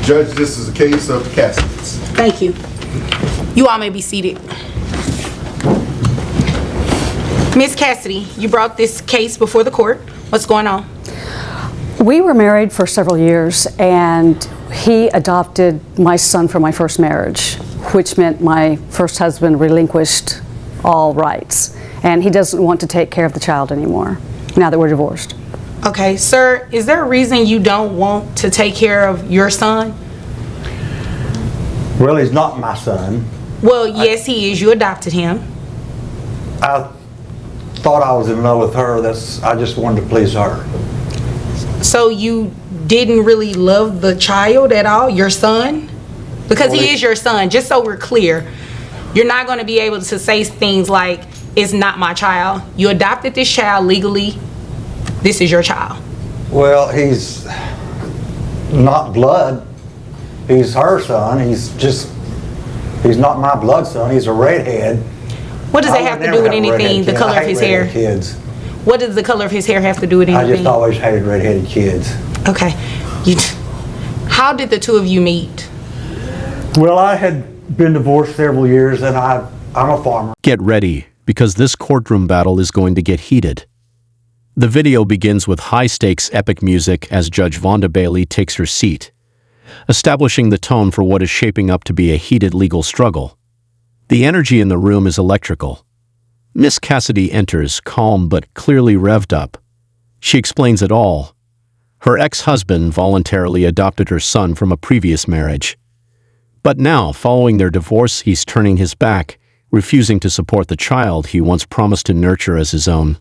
Judge, this is a case of Cassidy's. Thank you. You all may be seated. Ms. Cassidy, you brought this case before the court. What's going on? We were married for several years, and he adopted my son from my first marriage, which meant my first husband relinquished all rights, and he doesn't want to take care of the child anymore now that we're divorced. Okay, sir, is there a reason you don't want to take care of your son? Well, he's not my son. Well, yes, he is. You adopted him. I thought I was in love with her. I just wanted to please her. So you didn't really love the child at all, your son? Because he is your son, just so we're clear. You're not going to be able to say things like, it's not my child. You adopted this child legally. This is your child. Well, he's not blood. He's her son. He's not my blood son. He's a redhead. What does that have to do with anything, the color of his hair? Kids. What does the color of his hair have to do with anything? I just always hated redheaded kids. Okay. How did the two of you meet? Well, I had been divorced several years, and I'm a farmer. Get ready, because this courtroom battle is going to get heated. The video begins with high-stakes epic music as Judge Vonda Bailey takes her seat, establishing the tone for what is shaping up to be a heated legal struggle. The energy in the room is electrical. Miss Cassidy enters, calm but clearly revved up. She explains it all. Her ex-husband voluntarily adopted her son from a previous marriage. But now, following their divorce, he's turning his back, refusing to support the child he once promised to nurture as his own.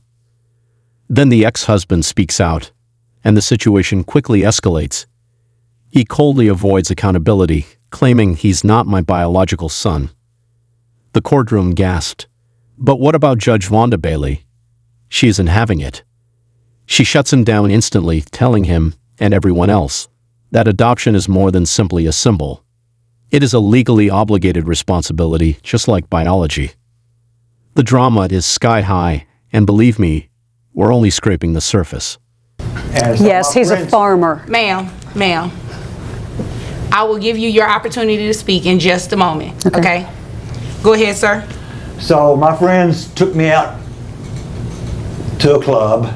Then the ex-husband speaks out, and the situation quickly escalates. He coldly avoids accountability, claiming he's not my biological son. The courtroom gasped. But what about Judge Vonda Bailey? She isn't having it. She shuts him down instantly, telling him, and everyone else, that adoption is more than simply a symbol. It is a legally obligated responsibility, just like biology. The drama is sky high, and believe me, we're only scraping the surface. Yes, he's a farmer. Ma'am, I will give you your opportunity to speak in just a moment, okay? Go ahead, sir. So my friends took me out to a club.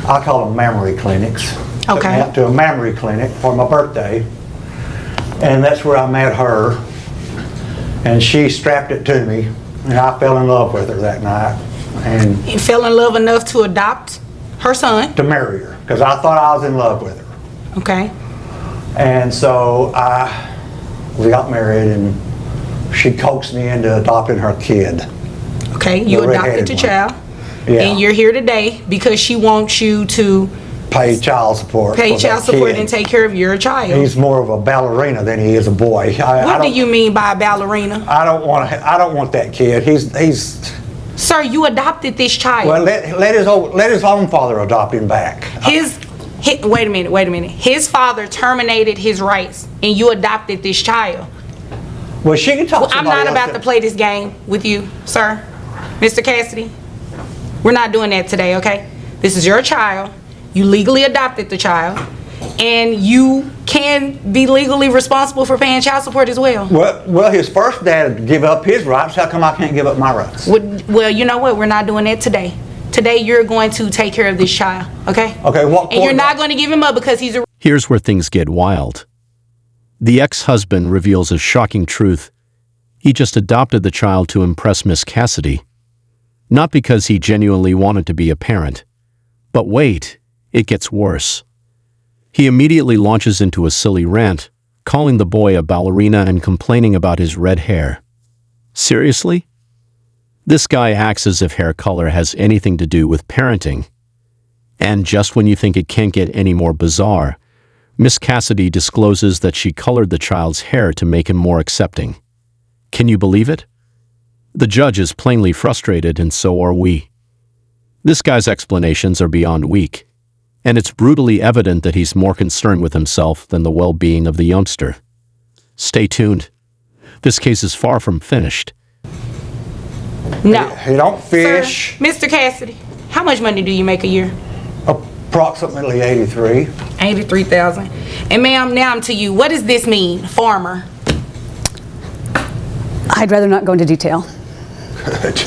I call them mammary clinics. Took me out to a mammary clinic for my birthday, and that's where I met her. And she strapped it to me, and I fell in love with her that night. And You fell in love enough to adopt her son? to marry her, because I thought I was in love with her. Okay. And so we got married, and she coaxed me into adopting her kid. Okay, you adopted your child, and you're here today because she wants you to pay child support. pay for child that support kid. and take care of your child. He's more of a ballerina than he is a boy. What do you mean by a ballerina? I don't want that kid. He's. Sir, you adopted this child. Well, let his own father adopt him back. Wait a minute. His father terminated his rights, and you adopted this child. Well, she can talk. I'm not about to play this game with you, sir. Mr. Cassidy, we're not doing that today, okay? This is your child. You legally adopted the child, and you can be legally responsible for paying child support as well. Well, his first dad gave up his rights. How come I can't give up my rights? Well, you know what? We're not doing that today. Today, you're going to take care of this child, okay? Okay, what? And you're not going to give him up because he's a... Here's where things get wild. The ex-husband reveals a shocking truth. He just adopted the child to impress Miss Cassidy. Not because he genuinely wanted to be a parent. But wait, it gets worse. He immediately launches into a silly rant, calling the boy a ballerina and complaining about his red hair. Seriously? This guy acts as if hair color has anything to do with parenting. And just when you think it can't get any more bizarre, Miss Cassidy discloses that she colored the child's hair to make him more accepting. Can you believe it? The judge is plainly frustrated, and so are we. This guy's explanations are beyond weak, and it's brutally evident that he's more concerned with himself than the well-being of the youngster. Stay tuned. This case is far from finished. No. He don't fish. Sir, Mr. Cassidy, how much money do you make a year? Approximately 83. 83,000. And ma'am, now I'm to you. What does this mean, farmer? I'd rather not go into detail.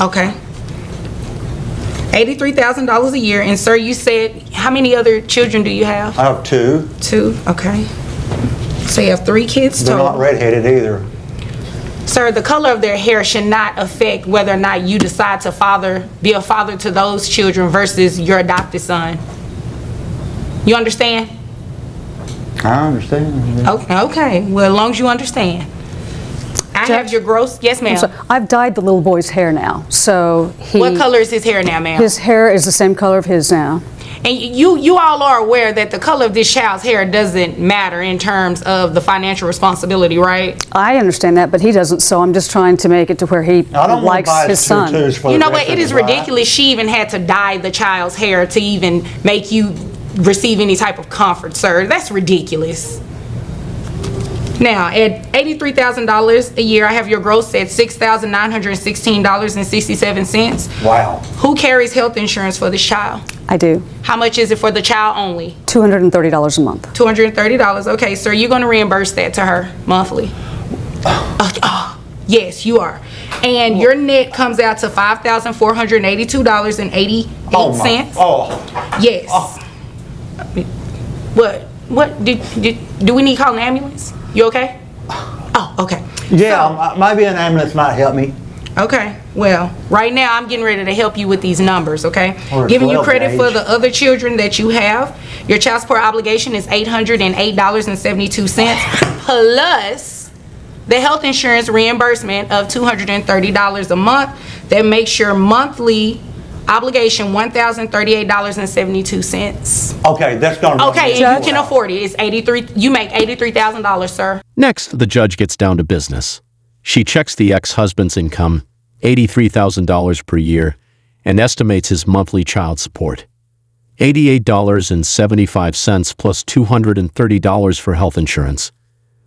Okay. $83,000 a year. And sir, you said, how many other children do you have? I have 2. 2, okay. So you have 3 kids They're total. not redheaded either. Sir, the color of their hair should not affect whether or not you decide to be a father to those children versus your adopted son. You understand? I understand. Okay, well, as long as you understand. I have Judge? your gross, yes ma'am. So I've dyed the little boy's hair now, so What color is his hair now, ma'am? His hair is the same color of his now. And you all are aware that the color of this child's hair doesn't matter in terms of the financial responsibility, right? I understand that, but he doesn't, so I'm just trying to make it to where he I don't want to likes buy his son. tutus for You the know rest what, it of is his life. ridiculous she even had to dye the child's hair to even make you receive any type of comfort, sir. That's ridiculous. Now, at $83,000 a year, I have your gross at $6,916.67. Wow. Who carries health insurance for this child? I do. How much is it for the child only? $230 a month. $230. Okay, sir, you're going to reimburse that to her monthly. Yes, you are. And your net comes out to $5,482.88. Oh. Yes. What? Do we need to call an ambulance? You okay? Oh, okay. Yeah, maybe an ambulance might help me. Okay, well, right now I'm getting ready to help you with these numbers, okay? Or Giving you 12 credit for gauge. the other children that you have. Your child support obligation is $808.72 plus the health insurance reimbursement of $230 a month. That makes your monthly obligation $1,038.72. Okay, that's gonna run Okay, me and you can $4,000. afford it. It's 83. You make $83,000, sir. Next, the judge gets down to business. She checks the ex-husband's income, $83,000 per year, and estimates his monthly child support. $88.75 plus $230 for health insurance.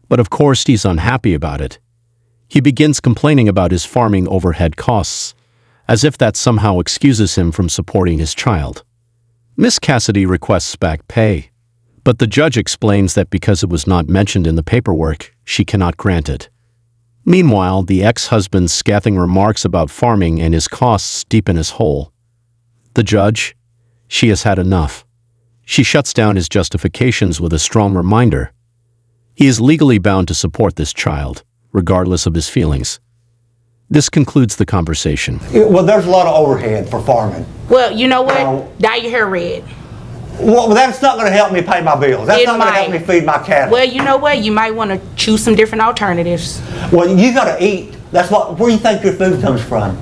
But of course, he's unhappy about it. He begins complaining about his farming overhead costs, as if that somehow excuses him from supporting his child. Miss Cassidy requests back pay, but the judge explains that because it was not mentioned in the paperwork, she cannot grant it. Meanwhile, the ex-husband's scathing remarks about farming and his costs deepen his hole. The judge, she has had enough. She shuts down his justifications with a strong reminder. He is legally bound to support this child, regardless of his feelings. This concludes the conversation. Well, there's a lot of overhead for farming. Well, you know what? Now- Dye your hair red. Well, that's not gonna help me pay my bills. That's It not gonna help might. me feed my cattle. Well, you know what? You might want to choose some different alternatives. Well, you gotta eat. That's where do you think your food comes from?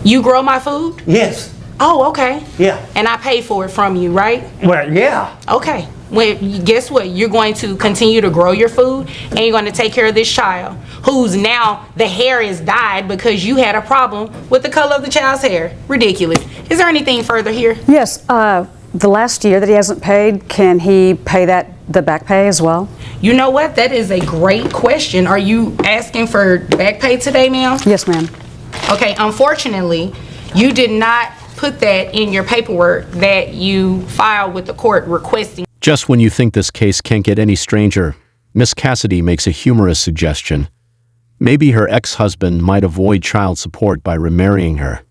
You grow my food? Yes. Oh, okay. Yeah. And I pay for it from you, right? Well, yeah. Okay. Well, guess what? You're going to continue to grow your food, and you're going to take care of this child, who's now the hair is dyed because you had a problem with the color of the child's hair. Ridiculous. Is there anything further here? Yes, the last year that he hasn't paid, can he pay the back pay as well? You know what? That is a great question. Are you asking for back pay today, ma'am? Yes, ma'am. Okay, unfortunately, you did not put that in your paperwork that you filed with the court requesting. Just when you think this case can't get any stranger, Miss Cassidy makes a humorous suggestion. Maybe her ex-husband might avoid child support by remarrying her.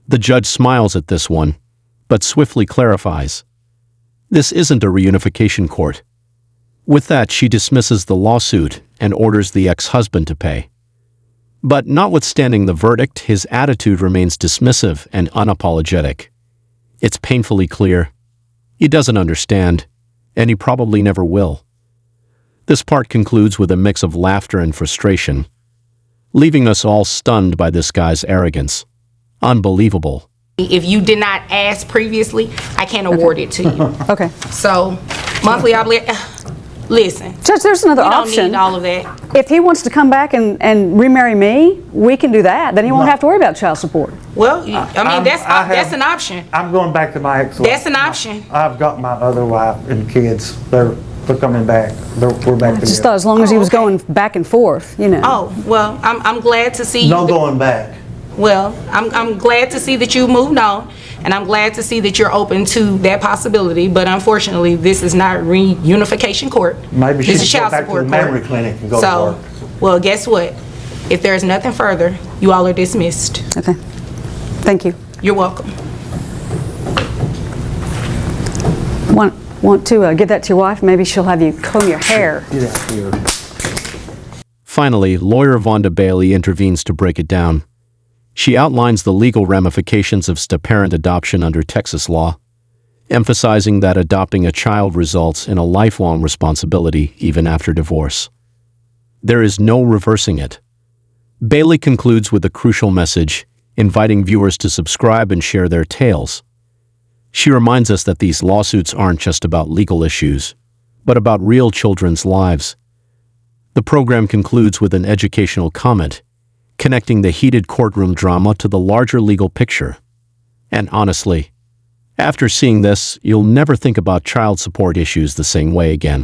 The judge smiles at this one, but swiftly clarifies. This isn't a reunification court. With that, she dismisses the lawsuit and orders the ex-husband to pay. But notwithstanding the verdict, his attitude remains dismissive and unapologetic. It's painfully clear. He doesn't understand, and he probably never will. This part concludes with a mix of laughter and frustration, leaving us all stunned by this guy's arrogance. Unbelievable. If you did not ask previously, I can't award it to you. Okay. So, monthly obligation, listen, Judge, there's another we don't option. need all of that. If he wants to come back and remarry me, we can do that. Then he won't have to worry about child support. Well, I mean, that's have- an option. I'm going back to my ex-wife. That's an option. I've got my other wife and kids. They're coming back. We're back I just together. thought as long as he was okay. going back and forth, you know. Oh, well, I'm glad to see you. No going back. Well, I'm glad to see that you moved on. And I'm glad to see that you're open to that possibility, but unfortunately, this is not reunification court. Maybe she This is should go child back to support the memory court. clinic and go to So, work. well, guess what? If there's nothing further, you all are dismissed. Okay. Thank you. You're welcome. Want to give that to your wife? Maybe she'll have you comb your hair. Get out here. Finally, lawyer Vonda Bailey intervenes to break it down. She outlines the legal ramifications of step-parent adoption under Texas law, emphasizing that adopting a child results in a lifelong responsibility even after divorce. There is no reversing it. Bailey concludes with a crucial message, inviting viewers to subscribe and share their tales. She reminds us that these lawsuits aren't just about legal issues, but about real children's lives. The program concludes with an educational comment, connecting the heated courtroom drama to the larger legal picture. And honestly, after seeing this, you'll never think about child support issues the same way again.